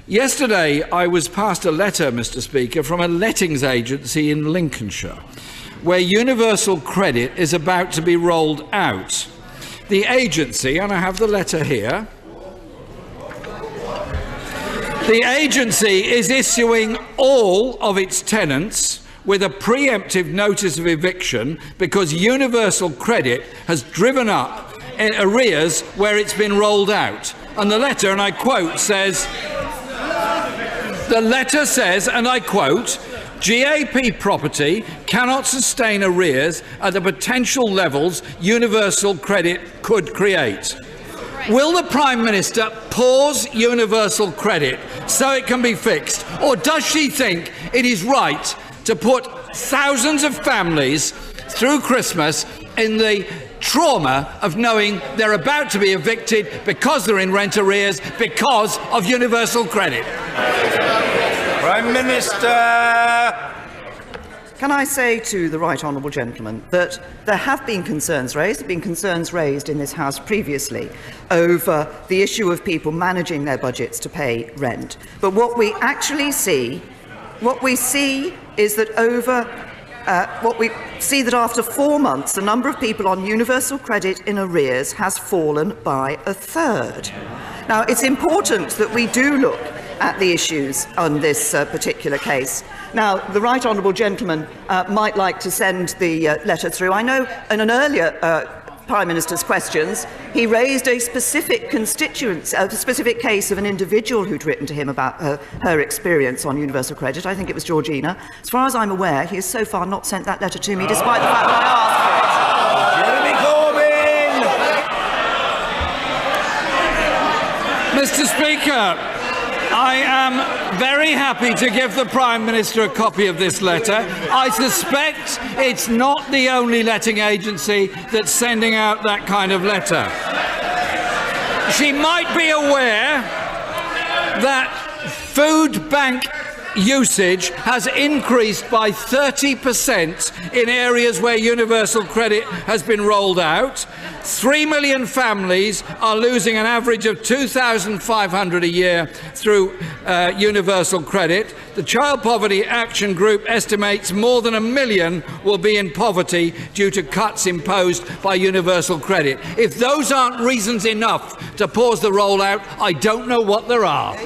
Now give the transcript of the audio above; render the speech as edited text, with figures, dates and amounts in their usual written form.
Yesterday, I was passed a letter, Mr. Speaker, from a lettings agency in Lincolnshire, where universal credit is about to be rolled out. The agency, and I have the letter here, the agency is issuing all of its tenants with a preemptive notice of eviction because universal credit has driven up in arrears where it's been rolled out. And the letter, and I quote, says, and I quote, GAP property cannot sustain arrears at the potential levels universal credit could create. Will the Prime Minister pause universal credit so it can be fixed? Or does she think it is right to put thousands of families through Christmas in the trauma of knowing they're about to be evicted because they're in rent arrears because of universal credit? Prime Minister. Can I say to the right honourable gentleman that there have been concerns raised, in this House previously over the issue of people managing their budgets to pay rent. But what we actually see, is that after 4 months, the number of people on universal credit in arrears has fallen by a third. Now, it's important that we do look at the issues on this particular case. Now, the right honourable gentleman might like to send the letter through. I know in an earlier Prime Minister's questions, he raised a specific case of an individual who'd written to him about her experience on universal credit. I think it was Georgina. As far as I'm aware, he has so far not sent that letter to me, despite the fact that I asked for it. Mr. Speaker, I am very happy to give the Prime Minister a copy of this letter. I suspect it's not the only letting agency that's sending out that kind of letter. She might be aware that food bank usage has increased by 30% in areas where universal credit has been rolled out. 3 million families are losing an average of $2,500 a year through universal credit. The Child Poverty Action Group estimates more than 1 million will be in poverty due to cuts imposed by universal credit. If those aren't reasons enough to pause the rollout, I don't know what there are.